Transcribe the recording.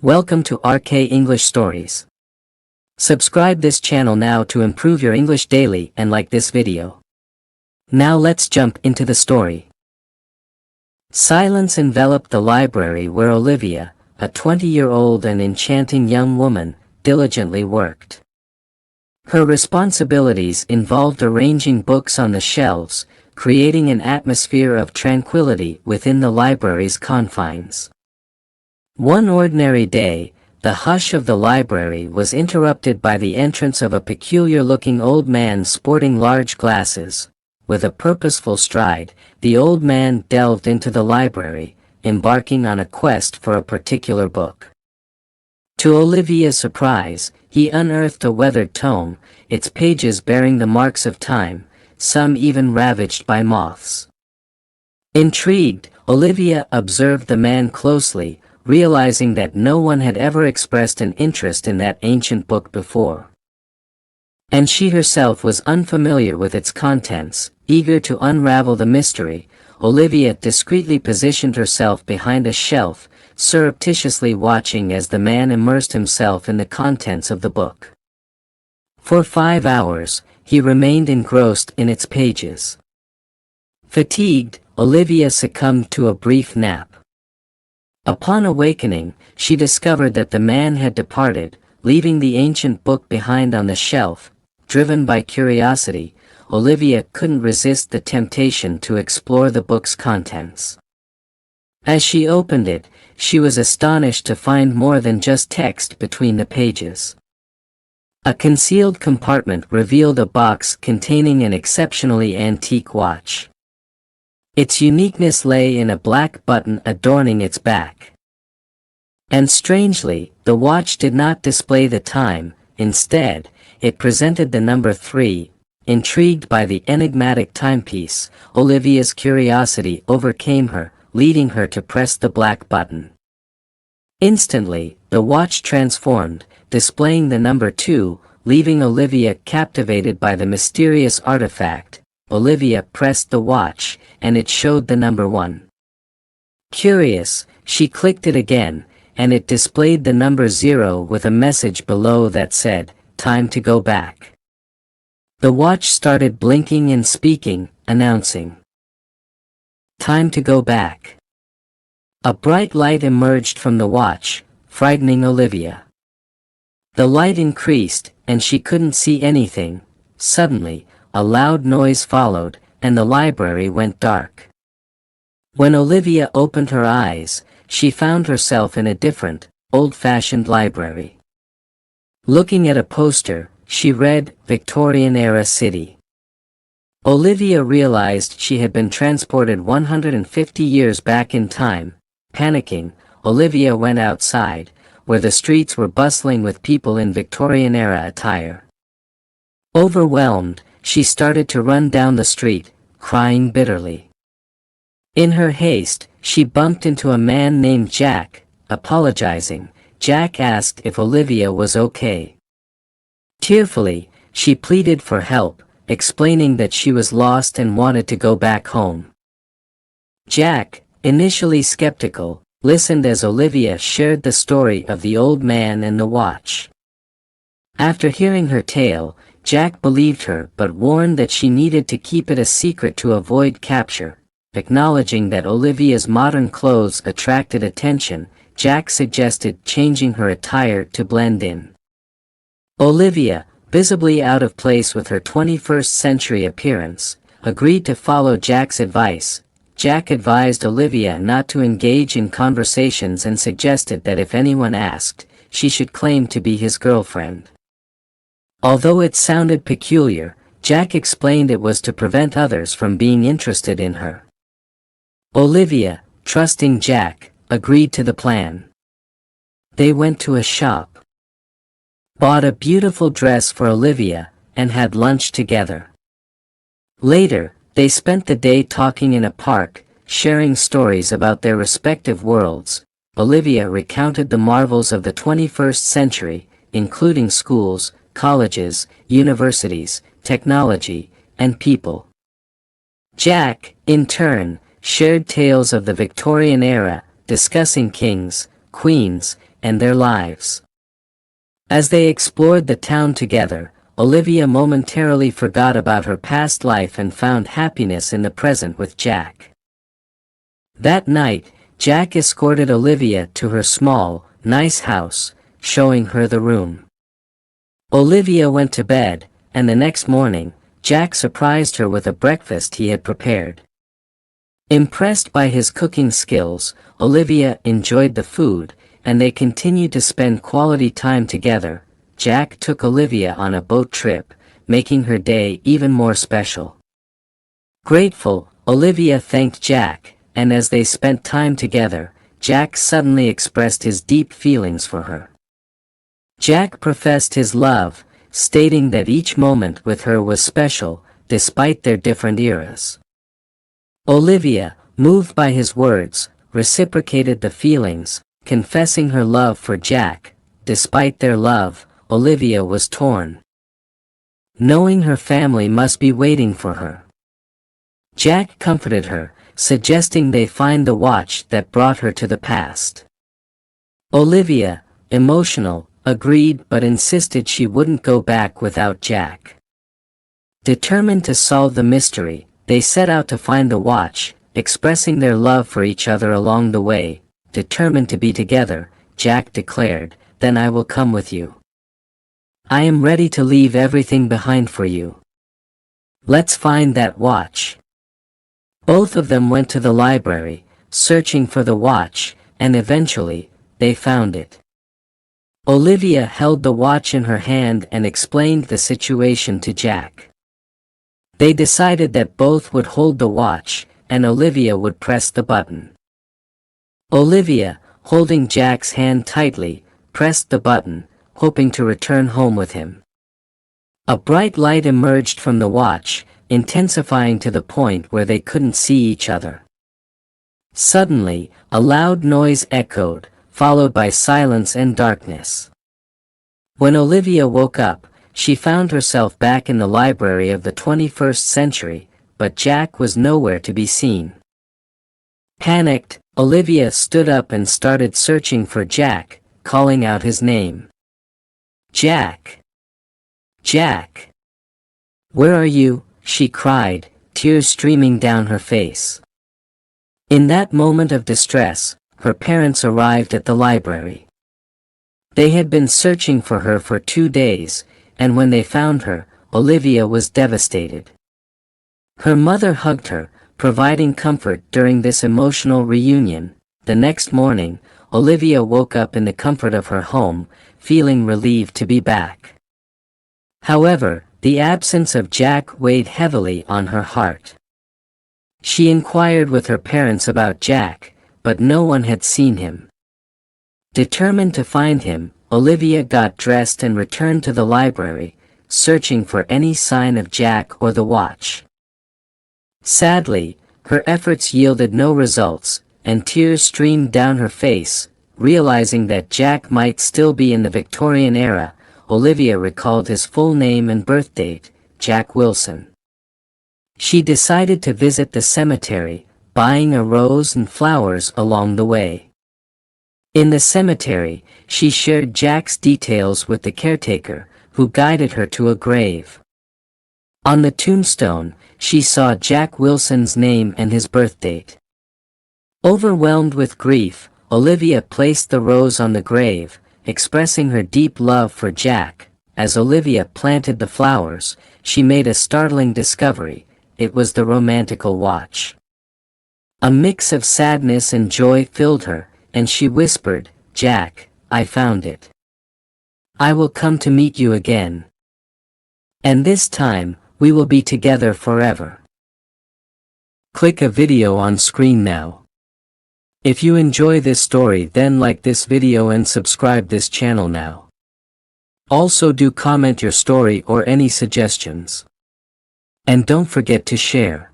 Welcome to RK English Stories. Subscribe this channel now to improve your English daily and like this video. Now let's jump into the story. Silence enveloped the library where Olivia, a 20-year-old and enchanting young woman, diligently worked. Her responsibilities involved arranging books on the shelves, creating an atmosphere of tranquility within the library's confines. One ordinary day, the hush of the library was interrupted by the entrance of a peculiar-looking old man sporting large glasses. With a purposeful stride, the old man delved into the library, embarking on a quest for a particular book. To Olivia's surprise, he unearthed a weathered tome, its pages bearing the marks of time, some even ravaged by moths. Intrigued, Olivia observed the man closely, realizing that no one had ever expressed an interest in that ancient book before. And she herself was unfamiliar with its contents. Eager to unravel the mystery, Olivia discreetly positioned herself behind a shelf, surreptitiously watching as the man immersed himself in the contents of the book. For 5 hours, he remained engrossed in its pages. Fatigued, Olivia succumbed to a brief nap. Upon awakening, she discovered that the man had departed, leaving the ancient book behind on the shelf. Driven by curiosity, Olivia couldn't resist the temptation to explore the book's contents. As she opened it, she was astonished to find more than just text between the pages. A concealed compartment revealed a box containing an exceptionally antique watch. Its uniqueness lay in a black button adorning its back. And strangely, the watch did not display the time. Instead, it presented the number 3. Intrigued by the enigmatic timepiece, Olivia's curiosity overcame her, leading her to press the black button. Instantly, the watch transformed, displaying the number 2, leaving Olivia captivated by the mysterious artifact. Olivia pressed the watch, and it showed the number 1. Curious, she clicked it again, and it displayed the number 0 with a message below that said, "Time to go back." The watch started blinking and speaking, announcing, "Time to go back." A bright light emerged from the watch, frightening Olivia. The light increased, and she couldn't see anything. Suddenly, a loud noise followed, and the library went dark. When Olivia opened her eyes, she found herself in a different, old-fashioned library. Looking at a poster, she read, "Victorian-era city." Olivia realized she had been transported 150 years back in time. Panicking, Olivia went outside, where the streets were bustling with people in Victorian-era attire. Overwhelmed, she started to run down the street, crying bitterly. In her haste, she bumped into a man named Jack. Apologizing, Jack asked if Olivia was okay. Tearfully, she pleaded for help, explaining that she was lost and wanted to go back home. Jack, initially skeptical, listened as Olivia shared the story of the old man and the watch. After hearing her tale, Jack believed her but warned that she needed to keep it a secret to avoid capture. Acknowledging that Olivia's modern clothes attracted attention, Jack suggested changing her attire to blend in. Olivia, visibly out of place with her 21st century appearance, agreed to follow Jack's advice. Jack advised Olivia not to engage in conversations and suggested that if anyone asked, she should claim to be his girlfriend. Although it sounded peculiar, Jack explained it was to prevent others from being interested in her. Olivia, trusting Jack, agreed to the plan. They went to a shop, bought a beautiful dress for Olivia, and had lunch together. Later, they spent the day talking in a park, sharing stories about their respective worlds. Olivia recounted the marvels of the 21st century, including schools, colleges, universities, technology, and people. Jack, in turn, shared tales of the Victorian era, discussing kings, queens, and their lives. As they explored the town together, Olivia momentarily forgot about her past life and found happiness in the present with Jack. That night, Jack escorted Olivia to her small, nice house, showing her the room. Olivia went to bed, and the next morning, Jack surprised her with a breakfast he had prepared. Impressed by his cooking skills, Olivia enjoyed the food, and they continued to spend quality time together. Jack took Olivia on a boat trip, making her day even more special. Grateful, Olivia thanked Jack, and as they spent time together, Jack suddenly expressed his deep feelings for her. Jack professed his love, stating that each moment with her was special, despite their different eras. Olivia, moved by his words, reciprocated the feelings, confessing her love for Jack. Despite their love, Olivia was torn, knowing her family must be waiting for her. Jack comforted her, suggesting they find the watch that brought her to the past. Olivia, emotional, agreed but insisted she wouldn't go back without Jack. Determined to solve the mystery, they set out to find the watch, expressing their love for each other along the way. Determined to be together, Jack declared, "Then I will come with you. I am ready to leave everything behind for you. Let's find that watch." Both of them went to the library, searching for the watch, and eventually, they found it. Olivia held the watch in her hand and explained the situation to Jack. They decided that both would hold the watch, and Olivia would press the button. Olivia, holding Jack's hand tightly, pressed the button, hoping to return home with him. A bright light emerged from the watch, intensifying to the point where they couldn't see each other. Suddenly, a loud noise echoed, followed by silence and darkness. When Olivia woke up, she found herself back in the library of the 21st century, but Jack was nowhere to be seen. Panicked, Olivia stood up and started searching for Jack, calling out his name. "Jack! Jack! Where are you?" she cried, tears streaming down her face. In that moment of distress, her parents arrived at the library. They had been searching for her for 2 days, and when they found her, Olivia was devastated. Her mother hugged her, providing comfort during this emotional reunion. The next morning, Olivia woke up in the comfort of her home, feeling relieved to be back. However, the absence of Jack weighed heavily on her heart. She inquired with her parents about Jack, but no one had seen him. Determined to find him, Olivia got dressed and returned to the library, searching for any sign of Jack or the watch. Sadly, her efforts yielded no results, and tears streamed down her face. Realizing that Jack might still be in the Victorian era, Olivia recalled his full name and birth date, Jack Wilson. She decided to visit the cemetery, buying a rose and flowers along the way. In the cemetery, she shared Jack's details with the caretaker, who guided her to a grave. On the tombstone, she saw Jack Wilson's name and his birth date. Overwhelmed with grief, Olivia placed the rose on the grave, expressing her deep love for Jack. As Olivia planted the flowers, she made a startling discovery. It was the romantical watch. A mix of sadness and joy filled her, and she whispered, "Jack, I found it. I will come to meet you again. And this time, we will be together forever." Click a video on screen now. If you enjoy this story, then like this video and subscribe this channel now. Also do comment your story or any suggestions. And don't forget to share.